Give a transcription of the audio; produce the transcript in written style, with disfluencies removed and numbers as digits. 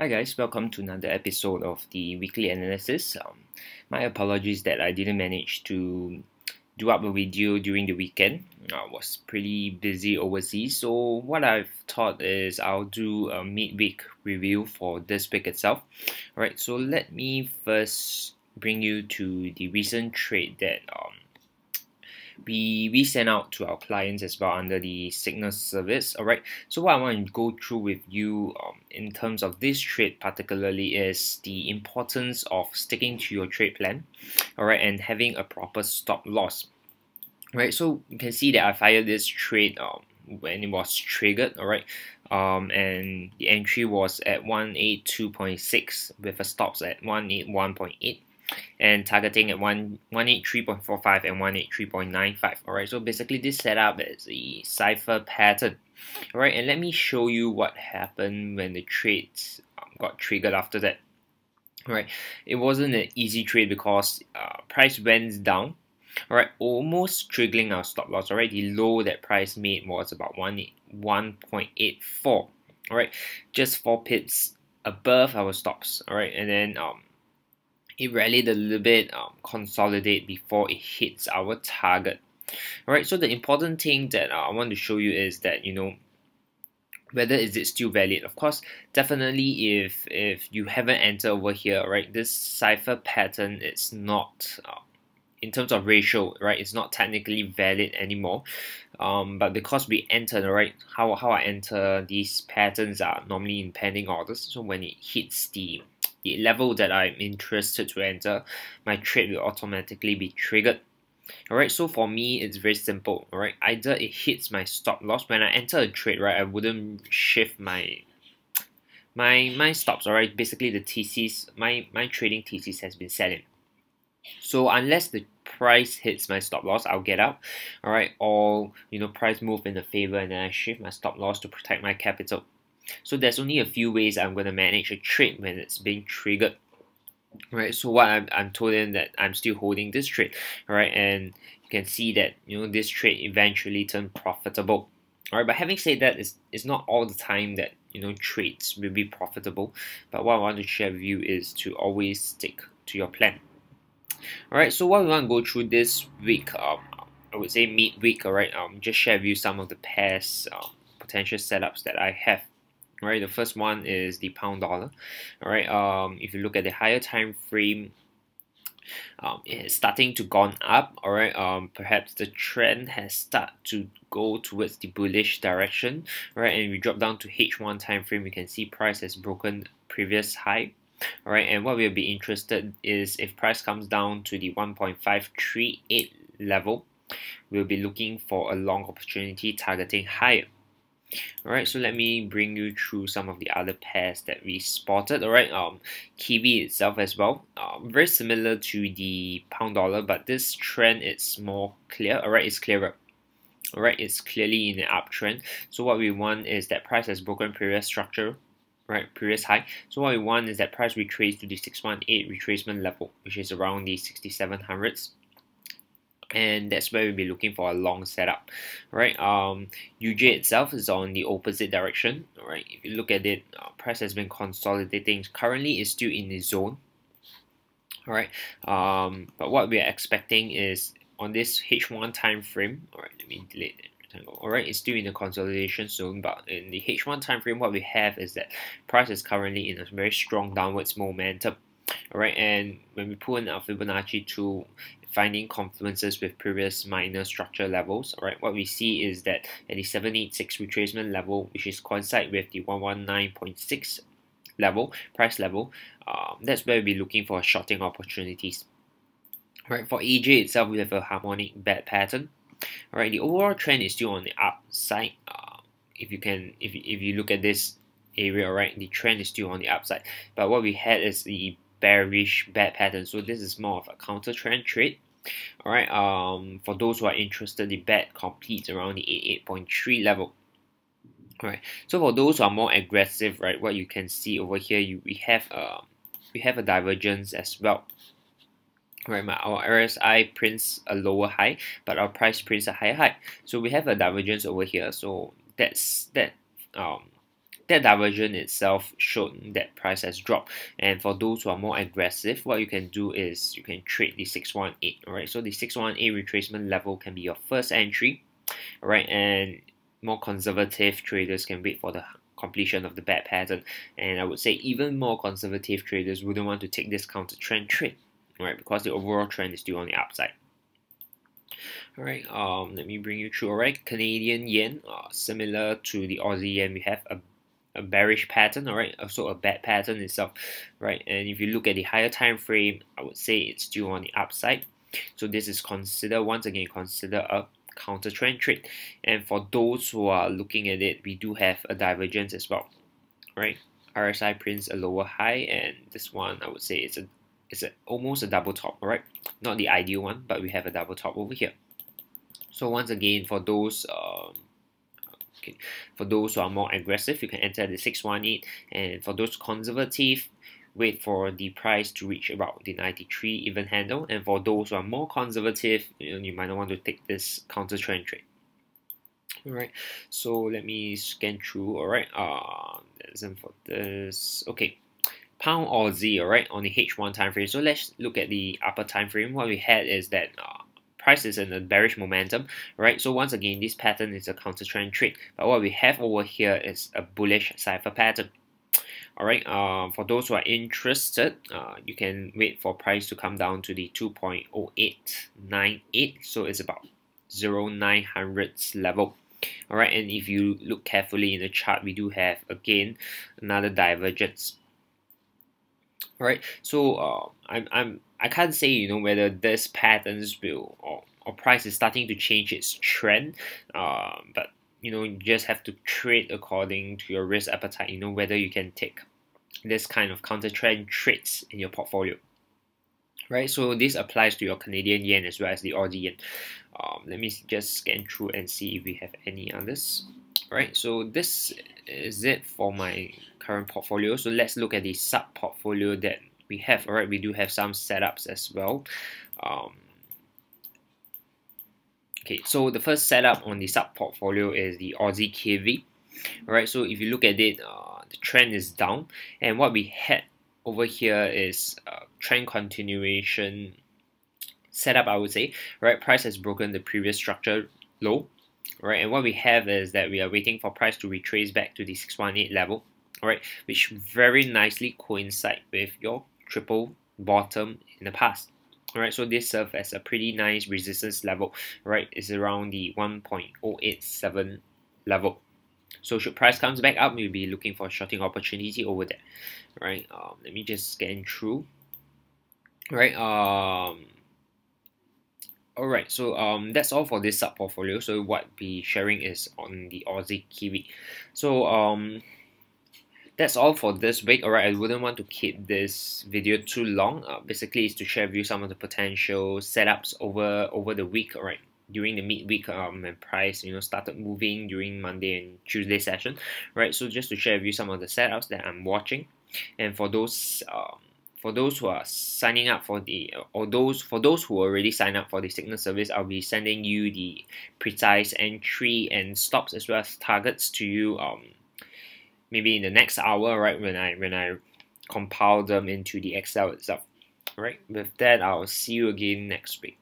Hi guys, welcome to another episode of the weekly analysis. My apologies that I didn't manage to do up a video during the weekend. I was pretty busy overseas, so what I've thought is I'll do a midweek review for this week itself. Alright, so let me first bring you to the recent trade that we send out to our clients as well under the Signal service. Alright, so what I want to go through with you in terms of this trade particularly is the importance of sticking to your trade plan, alright, and having a proper stop loss. Right, so you can see that I fired this trade when it was triggered, alright, and the entry was at 182.6 with a stops at 181.8 and targeting at 183.45 and 183.95. Alright, so basically this setup is a cipher pattern. Alright, and let me show you what happened when the trades got triggered after that. Alright, it wasn't an easy trade because price went down. Alright, almost triggering our stop loss. Alright, the low that price made was about 1.84. Alright, just 4 pips above our stops. Alright, and then it rallied a little bit, consolidate before it hits our target. Alright, so the important thing that I want to show you is that, whether is it still valid. Of course, definitely if you haven't entered over here, right, this cipher pattern is not in terms of ratio, right, it's not technically valid anymore. But because we entered, right, how I enter these patterns are normally in pending orders. So when it hits the level that I'm interested to enter, my trade will automatically be triggered. Alright, so for me, it's very simple. Alright, either it hits my stop loss. When I enter a trade, right, I wouldn't shift my stops. Alright, basically the TCs, my trading TCs has been selling. So unless the price hits my stop loss, I'll get out. Alright, or price move in the favor and then I shift my stop loss to protect my capital. So there's only a few ways I'm going to manage a trade when it's being triggered. Right, so what I'm told in that I'm still holding this trade, right, and you can see that this trade eventually turned profitable. Alright, but having said that, it's not all the time that trades will be profitable. But what I want to share with you is to always stick to your plan. Alright, so what we want to go through this week, I would say midweek. Alright, just share with you some of the past potential setups that I have. Alright, the first one is the pound dollar. Alright, if you look at the higher time frame, it's starting to gone up. Alright, perhaps the trend has started to go towards the bullish direction. Alright, and we drop down to H1 time frame, we can see price has broken previous high. Alright, and what we'll be interested is if price comes down to the 1.538 level, we'll be looking for a long opportunity targeting higher. Alright, so let me bring you through some of the other pairs that we spotted. Alright, Kiwi itself as well, very similar to the pound dollar, but this trend is more clear. Alright, it's clearer. Alright, it's clearly in an uptrend. So what we want is that price has broken previous structure, right, previous high. So what we want is that price retrace to the 618 retracement level, which is around the 6700s. And that's where we'll be looking for a long setup. Right, UJ itself is on the opposite direction. Alright, if you look at it, price has been consolidating. Currently it's still in the zone. Alright, but what we are expecting is on this H1 time frame. Alright, let me delete it. Alright, it's still in the consolidation zone, but in the H1 time frame, what we have is that price is currently in a very strong downwards momentum. Alright, and when we pull in our Fibonacci tool, finding confluences with previous minor structure levels, alright, what we see is that at the 786 retracement level, which is coincide with the 119.6 level, price level, that's where we'll be looking for shorting opportunities. Alright, for AJ itself, we have a harmonic bad pattern. Alright, the overall trend is still on the upside. If you look at this area, right, the trend is still on the upside. But what we had is the bearish bad pattern. So this is more of a counter trend trade. Alright, for those who are interested, the bad completes around the 88.3 level. Alright, so for those who are more aggressive, right, what you can see over here, we have a divergence as well. Right, our RSI prints a lower high, but our price prints a higher high. So we have a divergence over here. So that that divergence itself showed that price has dropped. And for those who are more aggressive, what you can do is you can trade the 618. Alright, so the 618 retracement level can be your first entry. Alright, and more conservative traders can wait for the completion of the bad pattern, and I would say even more conservative traders wouldn't want to take this counter trend trade, right? Because the overall trend is still on the upside. Alright, let me bring you through. Alright, Canadian yen, similar to the Aussie yen, we have a bearish pattern, alright, also a bad pattern itself, right? And if you look at the higher time frame, I would say it's still on the upside. So this is once again considered a counter trend trade. And for those who are looking at it, we do have a divergence as well, right? RSI prints a lower high, and this one I would say it's almost a double top, alright? Not the ideal one, but we have a double top over here. So once again, for those for those who are more aggressive, you can enter the 618, and for those conservative, wait for the price to reach about the 93 even handle, and for those who are more conservative, you might not want to take this counter trend trade. Alright, so let me scan through. Alright, that's it for this. Okay, pound Aussie, alright, on the H1 time frame. So let's look at the upper time frame. What we had is that price is in a bearish momentum, right? So once again, this pattern is a counter trend trade, but what we have over here is a bullish cipher pattern. Alright, for those who are interested, you can wait for price to come down to the 2.0898, so it's about 0.900 level. Alright, and if you look carefully in the chart, we do have again another divergence. Alright, so I can't say whether this patterns will or price is starting to change its trend, but you just have to trade according to your risk appetite. Whether you can take this kind of counter trend trades in your portfolio, right? So this applies to your Canadian yen as well as the Aussie yen. Let me just scan through and see if we have any others. Right, so this is it for my current portfolio. So let's look at the sub portfolio that we have. Alright, we do have some setups as well. Okay, so the first setup on the sub portfolio is the Aussie KV. Alright, so if you look at it, the trend is down, and what we had over here is trend continuation setup, I would say. Right, price has broken the previous structure low. Right, and what we have is that we are waiting for price to retrace back to the 618 level, alright, which very nicely coincide with your triple bottom in the past. Alright, so this serves as a pretty nice resistance level, right? It's around the 1.087 level. So should price comes back up, we'll be looking for a shorting opportunity over there. Right, let me just scan through. Right, Alright, so that's all for this sub portfolio. So what we're sharing is on the Aussie Kiwi. So that's all for this week. Alright, I wouldn't want to keep this video too long. Basically, it's to share with you some of the potential setups over the week. Alright, during the midweek when price started moving during Monday and Tuesday session. Right, so just to share with you some of the setups that I'm watching, and for those who are signing up for the, for those who already signed up for the signal service, I'll be sending you the precise entry and stops as well as targets to you maybe in the next hour, right, when I compile them into the Excel itself. Right, with that, I'll see you again next week.